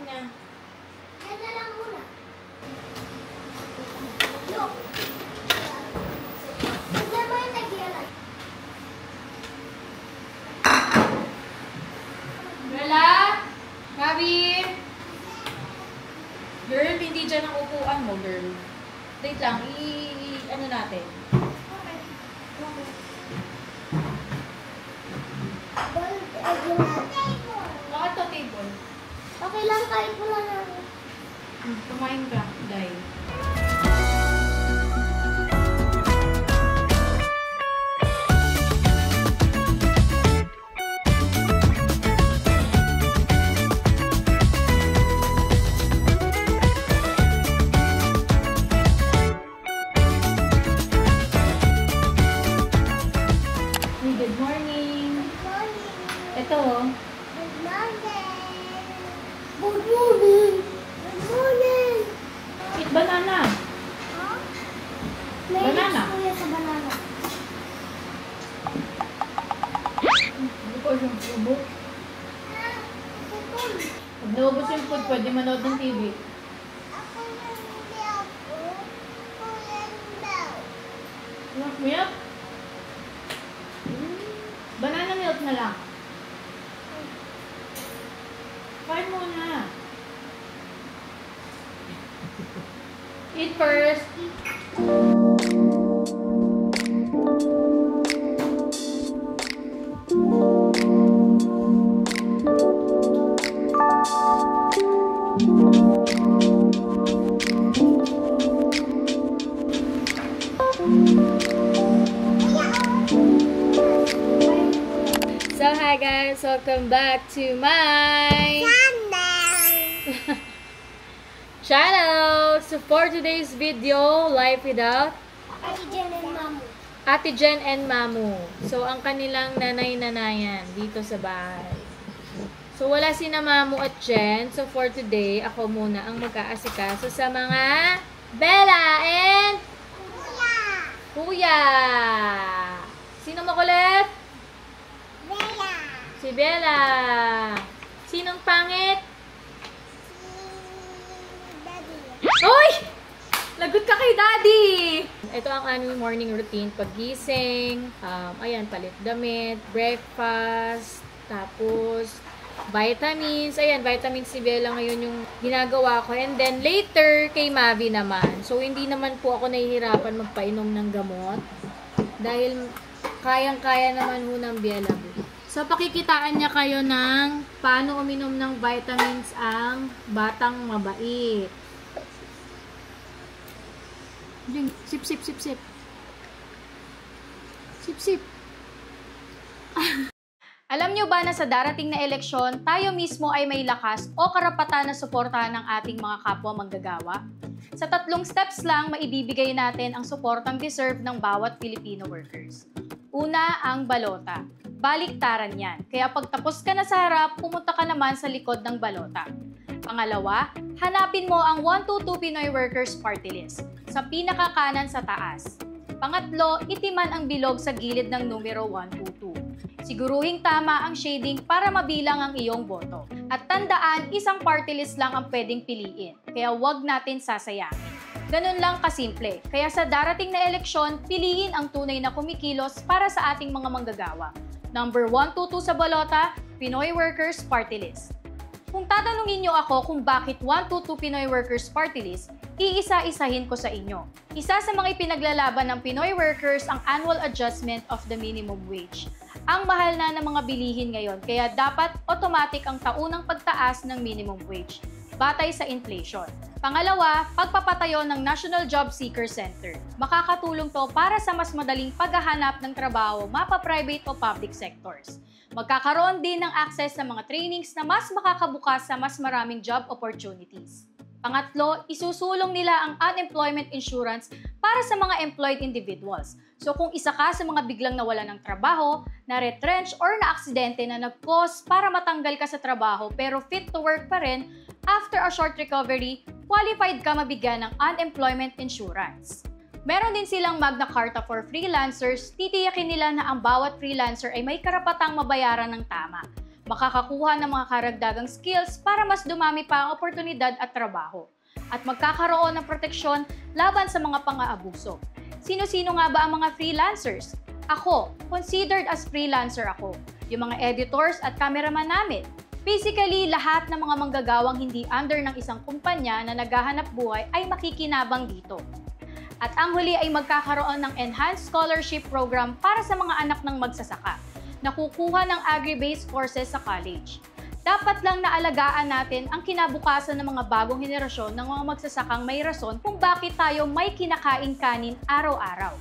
niya. Yan na lang muna. Look. Tignan mo yung nagyalan. Bella? Gabi? Girl, hindi dyan ang upuan mo, girl. Wait lang, ano natin? Okay. Okay. Bakit to table? Okay lang, kahit wala na. Kumain ka, Day. Good morning. Good morning. Ito, Good morning. Good morning. Good morning. eat banana. Huh? Banana. Kuya sa banana. Hindi ko siyang ubos. Pag naubos yung food, pwede manood ng TV. Ako yung milk. Kuya milk. Milk? Banana milk na lang. Kain muna. Eat first. So hi guys, welcome back to my channel. So for today's video, Life Without Ate Jen and Mamu. Ate Jen and Mamu. So ang kanilang nanay-nanayan dito sa bahay. So wala sina Mamu at Jen. So for today, ako muna ang mag-aasikaso sa mga Bella and Kuya. Sino makulit? Bella. Si Bella. Sinong pangit? Daddy. Uy! Lagot ka kay Daddy! Ito ang aming morning routine. Paggising, ayan, palit damit, breakfast, tapos vitamins. Ayan, vitamins si Bella ngayon yung ginagawa ko. And then later, kay Mavi naman. So, hindi naman po ako nahihirapan magpainom ng gamot. Dahil kayang-kaya naman ho ng Bella. So, pakikitaan niya kayo ng paano uminom ng vitamins ang batang mabait. Sip, sip, sip, sip. Sip, sip. Alam niyo ba na sa darating na eleksyon, tayo mismo ay may lakas o karapatan na suportahan ng ating mga kapwa manggagawa? Sa 3 steps lang, maibibigay natin ang suportang deserve ng bawat Filipino workers. Una, ang balota. Baliktaran yan. Kaya pag tapos ka na sa harap, pumunta ka naman sa likod ng balota. Pangalawa, hanapin mo ang 122 Pinoy Workers Party List sa pinakakanan sa taas. Pangatlo, itiman ang bilog sa gilid ng numero 122. Siguruhing tama ang shading para mabilang ang iyong boto. At tandaan, isang party list lang ang pwedeng piliin, kaya huwag natin sasayangin. Ganun lang kasimple. Kaya sa darating na eleksyon, piliin ang tunay na kumikilos para sa ating mga manggagawa. Number 122 sa balota, Pinoy Workers Party List. Kung tatanungin niyo ako kung bakit 122 Pinoy Workers Party List, iisa-isahin ko sa inyo. Isa sa mga ipinaglalaban ng Pinoy workers ang annual adjustment of the minimum wage. Ang mahal na ng mga bilihin ngayon, kaya dapat automatic ang taunang pagtaas ng minimum wage, batay sa inflation. Pangalawa, pagpapatayo ng National Job Seeker Center. Makakatulong to para sa mas madaling paghahanap ng trabaho mapa-private o public sectors. Magkakaroon din ng access sa mga trainings na mas makakabukas sa mas maraming job opportunities. Pangatlo, isusulong nila ang unemployment insurance para sa mga employed individuals. So kung isa ka sa mga biglang nawalan ng trabaho, na-retrench or na-aksidente na nag-cause para matanggal ka sa trabaho pero fit to work pa rin, after a short recovery, qualified ka mabigyan ng unemployment insurance. Meron din silang Magna Carta for freelancers, titiyakin nila na ang bawat freelancer ay may karapatang mabayaran ng tama. makakakuha ng mga karagdagang skills para mas dumami pa ang oportunidad at trabaho, at magkakaroon ng proteksyon laban sa mga pang-aabuso. Sino-sino nga ba ang mga freelancers? Ako, considered as freelancer ako. Yung mga editors at cameraman namin. Basically, lahat ng mga manggagawang hindi under ng isang kumpanya na naghahanap buhay ay makikinabang dito. At ang huli ay magkakaroon ng Enhanced Scholarship Program para sa mga anak ng magsasaka na kukuha ng agri-based courses sa college. Dapat lang naalagaan natin ang kinabukasan ng mga bagong henerasyon ng mga magsasakang may rason kung bakit tayo may kinakain kanin araw-araw.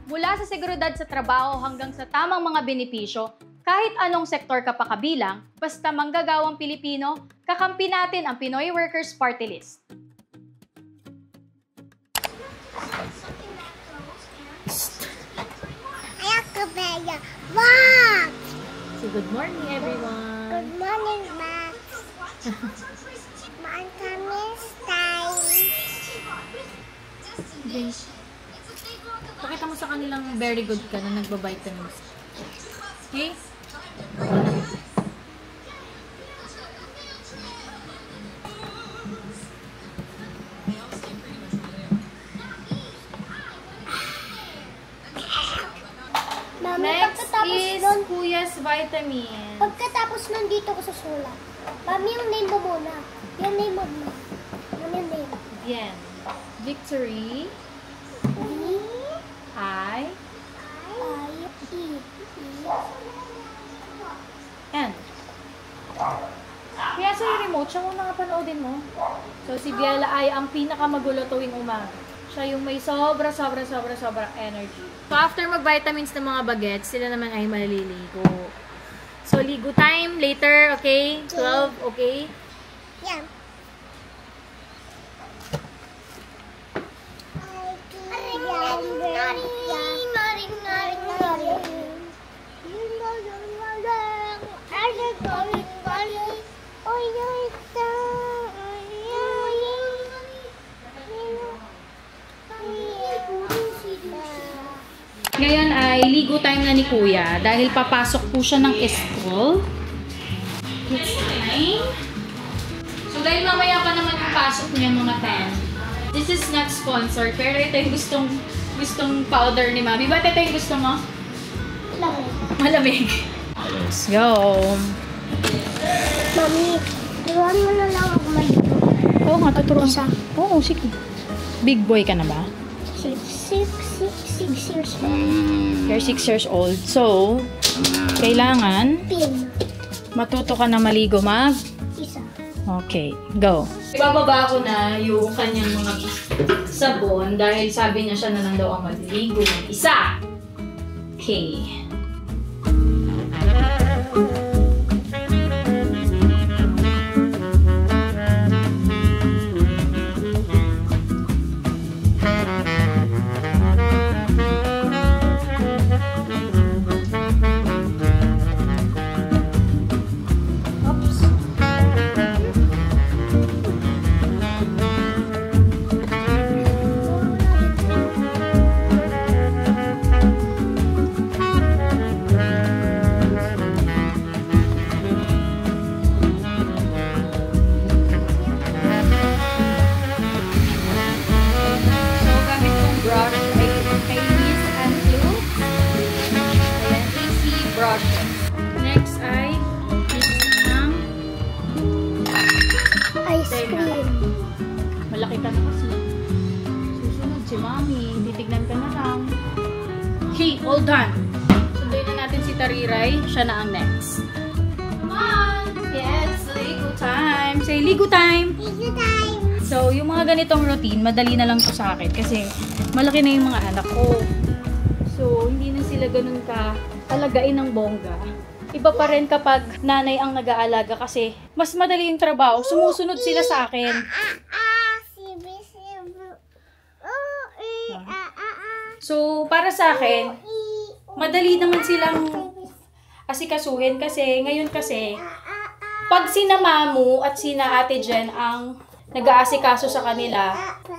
Mula sa seguridad sa trabaho hanggang sa tamang mga benepisyo, kahit anong sektor ka pa kabilang, basta manggagawang Pilipino, kakampi natin ang Pinoy Workers Party List. Ayakabaya. Wow! So good morning everyone! Good morning, Max. Maan kami style. Pakita mo sa kanilang very good ka na nagbabitamins. Okay? Mami, Next pagkatapos is nun, Kuya's vitamin. pagkatapos nun dito ko sa sulat. Mami, yung name mo muna. Yung name mo muna. Ano yung name? Bien. Victory. I. N. Kaya sa remote, siya muna nga panoodin mo. So, si Biela ay ang pinakamagulo tuwing umaga. Siya yung may sobra energy. So, after mag-vitamins ng mga bagets, sila naman ay maliligo. So, ligo time later, okay? 12, okay? Yan. Ngayon ay ligo time na ni Kuya dahil papasok po siya ng school. It's time. So dahil mamaya pa naman yung pasok niya mga 10. This is not sponsored pero ito yung gustong powder ni Mami. Ba't ito yung gusto mo? Malamig. Let's go. Mami, turuan mo na lang ako maligo. Oo nga, tuturuan sa. Oo, sige. Big boy ka na ba? 6 years old. You're 6 years old. So, kailangan Pin. matuto ka na maligo Isa. Okay, go. Ibababa ko na yung kanyang mga sabon dahil sabi niya siya na lang daw ang maliligo ng isa. Okay. Next ay ang Ice cream. malaki ka na kasi. Susunod si Mami. Titignan ka na lang. Okay, all done. Sunduin na natin si Tariray. Siya na ang next. Come on! Yes, ligo time. Say, ligo time! Ligo time. So, yung mga ganitong routine, madali na lang to sa akin kasi malaki na yung mga anak ko. So, hindi na sila ganun ka alagain ng bongga. Iba pa rin kapag nanay ang nag-aalaga kasi mas madali yung trabaho. Sumusunod sila sa akin. So, para sa akin, madali naman silang asikasuhin kasi ngayon kasi pag sina Mamu at sina Ate Jen ang nag-aasikaso sa kanila,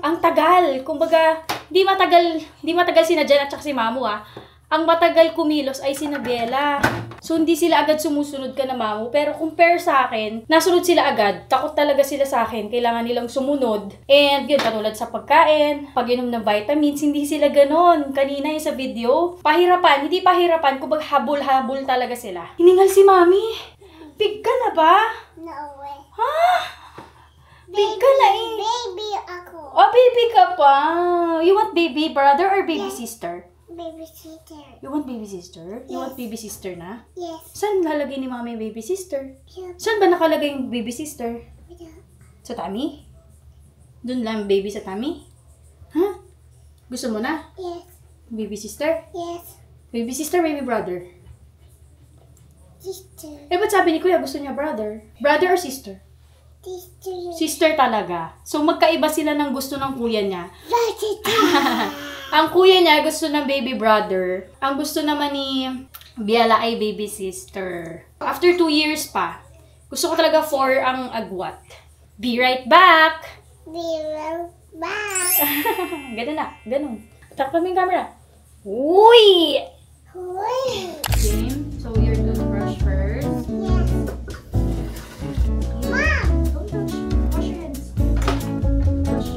ang tagal. Kumbaga, di matagal sina Jen at saka si Mamu ah. Ang matagal kumilos ay sina Biela. So, hindi sila agad sumusunod ka na mamu. Pero compare sa akin, nasunod sila agad. Takot talaga sila sa akin. Kailangan nilang sumunod. And yun, katulad sa pagkain, pag-inom ng vitamins, hindi sila ganon. Kanina yung sa video, pahirapan. Hindi pahirapan, kumbaga habol-habol talaga sila. Hiningal si mami. Big ka na ba? No way. Ha? Big ka na eh. Baby ako. Oh, baby ka pa. You want baby brother or baby sister? Baby sister. You want baby sister? You Yes. want baby sister na? Yes. Saan lalagay ni mami yung baby sister? Yeah. Saan ba nakalagay yung baby sister? Yeah. Sa tummy? Doon lang baby sa tummy? Ha? Gusto mo na? Yes. Baby sister? Yes. Baby sister, baby brother? Sister. Eh, ba't sabi ni kuya gusto niya brother? Brother or sister? Sister. Sister talaga. So, magkaiba sila ng gusto ng kuya niya. Sister. Ang kuya niya gusto ng baby brother. Ang gusto naman ni Biela ay baby sister. After 2 years pa, gusto ko talaga 4 ang agwat. Be right back! Be right back. Ganun na. Ganun. Takpan mo yung camera. Uy! Wait. Okay. So, you're gonna brush first. Yes. Mom. Don't touch. Wash your hands. Wash.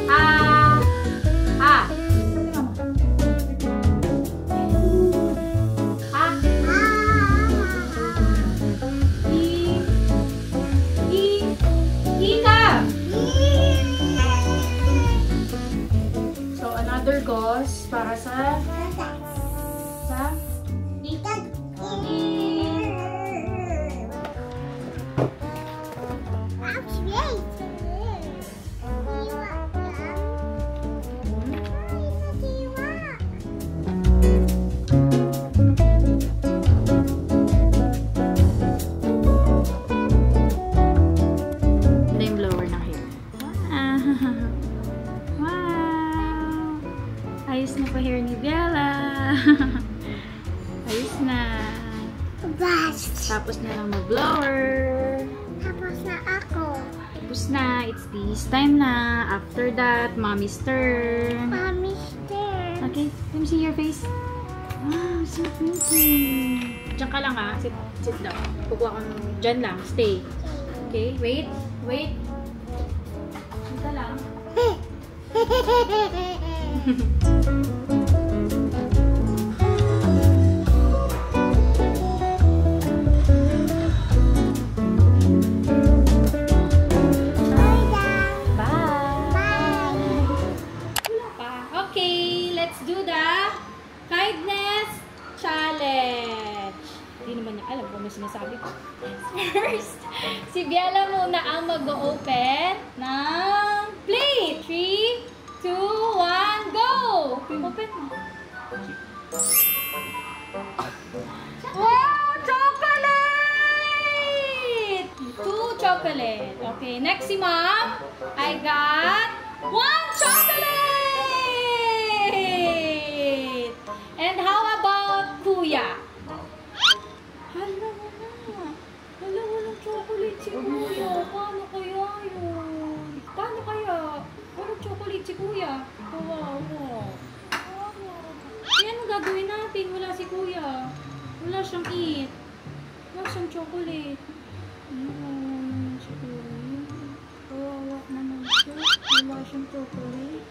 I. A. Sabi mama. A. Ika. So, another gauze para sa flame blower ng hair. Wow! Ayos na pa hair ni Bella. Ayos na. Tapos na lang mag-blower. Tapos na ako. Tapos na. It's this time na. After that, mommy's turn. Mister. Okay, let me see your face. Wow, so pretty. Diyan ka lang ha. Sit down. Kukuha ko ng... Diyan lang. Stay. Okay, wait. Wait. Diyan ka lang. Bye! Wala pa. Okay, let's do the kindness challenge. Hindi naman niya alam kung ano sinasabi ko. First, si Biela muna ang mag-open ng plate. 3, 2, 1, go! Open mo. Wow! Chocolate! 2 chocolate. Okay, next si Mom. I got 1 chocolate! And how about Kuya? Hala, walang chocolate si Kuya. Paano kaya yun? Paano kaya? Walang chocolate si Kuya. Kawawa. Eh, anong gagawin natin? Wala si Kuya. Wala siyang eat. Wala siyang chocolate. Si Kuya. Kawawa naman siya. Wala siyang chocolate.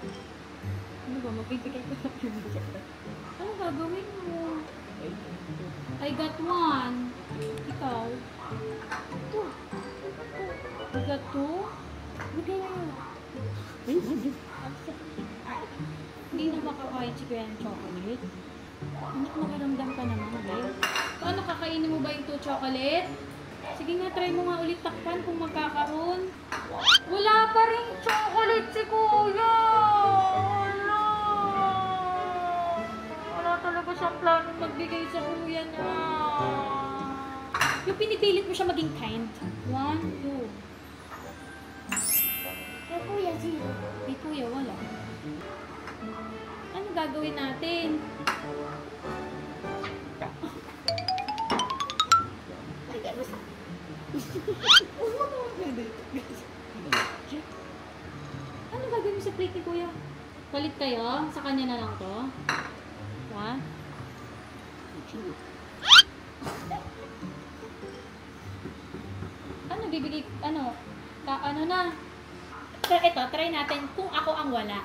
Ano ba? Magbibigay ko ng chocolate. Anong gagawin mo? I got 1. Ikaw? 2. I got 2? Bigay na yun. Hindi na makakain si Kuya ng chocolate. Anak, makaramdam ka naman, eh. Paano, kakainin mo ba yung 2 chocolate? Sige nga, try mo nga ulit takpan kung magkakaroon. Wala pa rin chocolate si Kuya! Wala talaga siyang planong magbigay sa kuya niya. Yung pinipilit mo siya maging kind. 1, 2. Kay Kuya, 0. Di Kuya, wala. Ano gagawin natin? Ano gagawin mo sa plate ni Kuya. Palit kayo? Sa kanya na lang to? Ha? Ano, bibigay, ano na? Ito, try natin kung ako ang wala.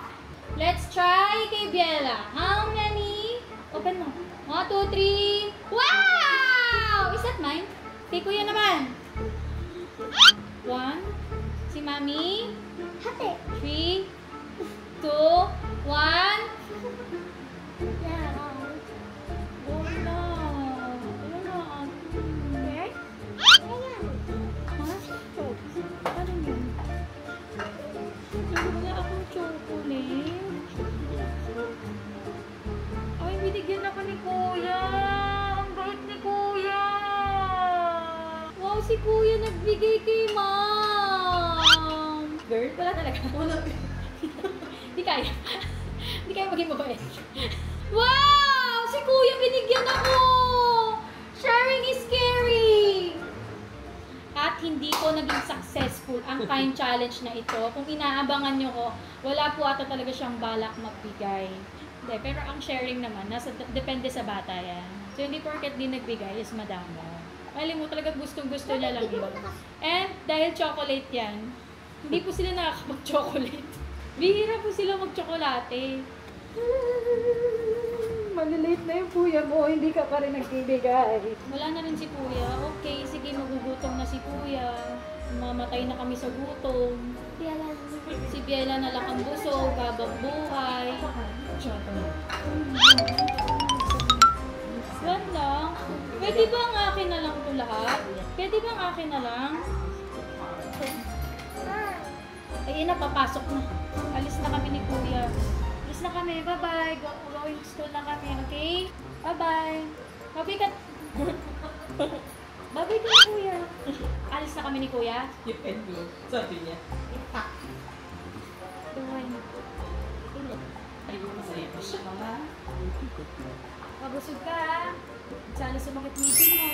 Let's try kay Biela. How many? Open mo. 1, 2, 3. Wow! Is that mine? Kay Kuya naman. 1. Si Mami. Hati. 3, 2, 1. Yeah. Wala. Wala. Okay? Ayan. Ha? Ano yun? Wala akong chocolate. Ay, binigyan ako ni Kuya. Ang bait ni Kuya. Wow, si Kuya nagbigay kay Ma'am. Girl, wala talaga. Wala. Di kaya. Di kaya maging mabait. Wow! Si Kuya binigyan ako! Sharing is caring! At hindi ko naging successful ang kind challenge na ito. Kung inaabangan nyo ko, wala po ata talaga siyang balak magbigay. Hindi, pero ang sharing naman, depende sa bata yan. So, hindi porket di nagbigay is madamo. Alam mo, talaga gustong-gusto niya lang yun. And dahil chocolate yan, hindi po sila nakakapag-chocolate. Bihira po sila mag-chocolate. Malilate na yung kuya mo, hindi ka pa rin nagbibigay. Wala na rin si kuya. Okay, sige, magugutom na si kuya. Mamatay na kami sa gutom. Si Biela na lang ang busog, habang buhay. Yan lang. Pwede ba ang akin na lang ito lahat? Pwede ba ang akin na lang? Ay, napapasok na. Alis na kami ni Kuya. Alis na kami. Bye-bye. Going to school na kami. Okay? Bye-bye. Bye-bye ka. Bye-bye ka ni Kuya. Alis na kami ni Kuya. You can do. Sabi niya. Ayun, masaya pa siya. Pabusog ka, ha? Sana sumakit meeting mo.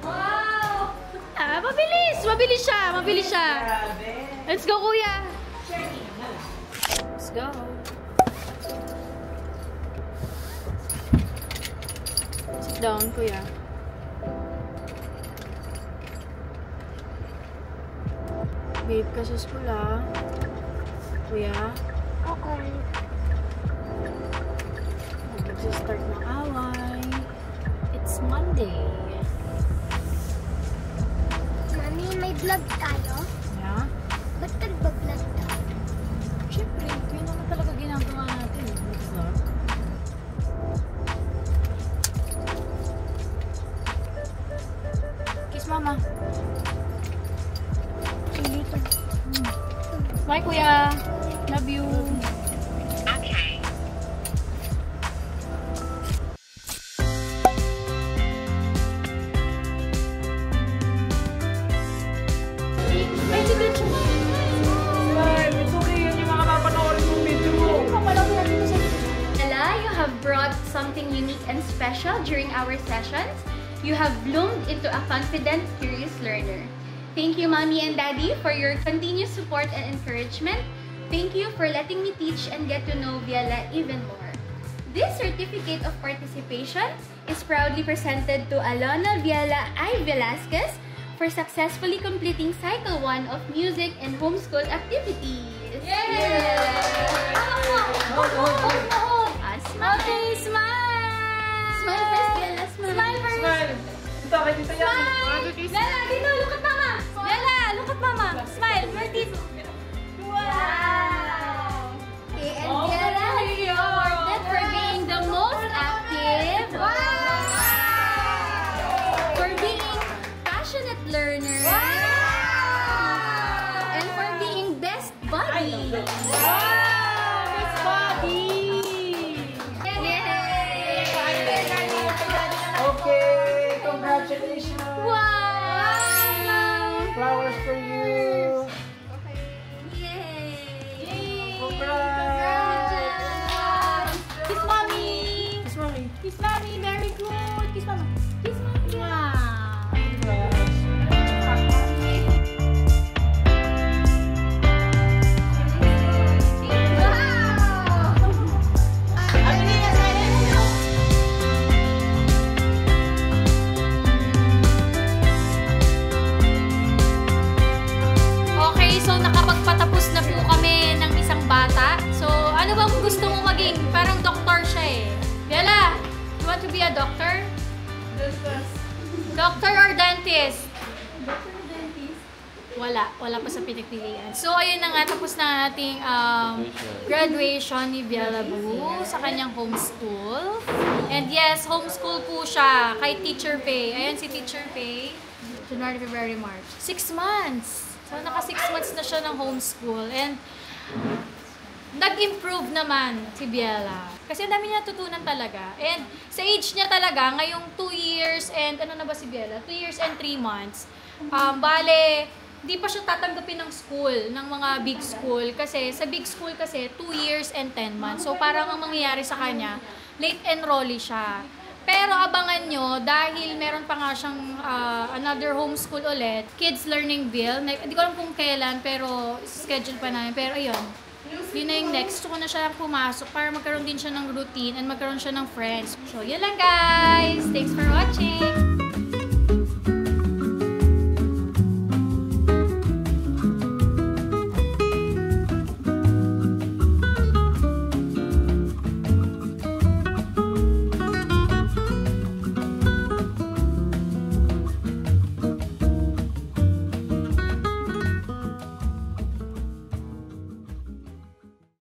Wow! Ah, mabilis! Mabilis siya! Mabilis siya! Let's go, Kuya! Let's go! Sit down, Kuya. Babe ka sa school, ha? Kuya? Okay. Mag-start ng away. It's Monday. Mami, may vlog tayo? Yeah? Ba't nagbablog tayo? Siyempre, yun naman talaga ginagawa natin. Mag-vlog. Kiss mama. See you later. Bye, Kuya. Love you. Okay. Ay, si Bench. Slime, it's okay. Yan yung mga papanoorin mong video mo. Ella, you have brought something unique and special during our sessions. You have bloomed into a confident, curious learner. Thank you, Mommy and Daddy, for your continuous support and encouragement. Thank you for letting me teach and get to know Biela even more. This certificate of participation is proudly presented to Alona Biela I. Velasquez for successfully completing Cycle 1 of music and homeschool activities. Yay! Smile! Okay, smile! Smile first, Biela. Smile first! Slime! Dito, kay Tita Yami. Biela, dito! Look at Mama! Biela, look at Mama! Smile! Where's this? Wow! Okay, and Biela has been awarded for being the most active. Wow! For being passionate learner. Wow! And for being best buddy. Wow! Best buddy! Yay! Okay, congratulations. Wow! be a doctor? Doctor or dentist? Wala pa sa pinagpilian. So, ayun na nga, tapos na ating graduation ni Biela Boo sa kanyang homeschool. And yes, homeschool po siya kay Teacher Pay. Ayan si Teacher Pay. January, February, March. 6 months. So, naka 6 months na siya ng homeschool. And nag-improve naman si Biela. Kasi ang dami niya natutunan talaga. And sa age niya talaga, ngayong 2 years and, ano na ba si Biela? 2 years and 3 months. Bale, hindi pa siya tatanggapin ng school, ng mga big school. Kasi sa big school kasi, 2 years and 10 months. So parang ang mangyayari sa kanya, late enrollee siya. Pero abangan nyo, dahil meron pa nga siyang another homeschool ulit, Kids Learning Bill. Hindi ko alam kung kailan, pero schedule pa namin. Pero ayun, yun na yung next. Gusto ko na siya pumasok para magkaroon din siya ng routine and magkaroon siya ng friends. So yun lang guys! Thanks for watching!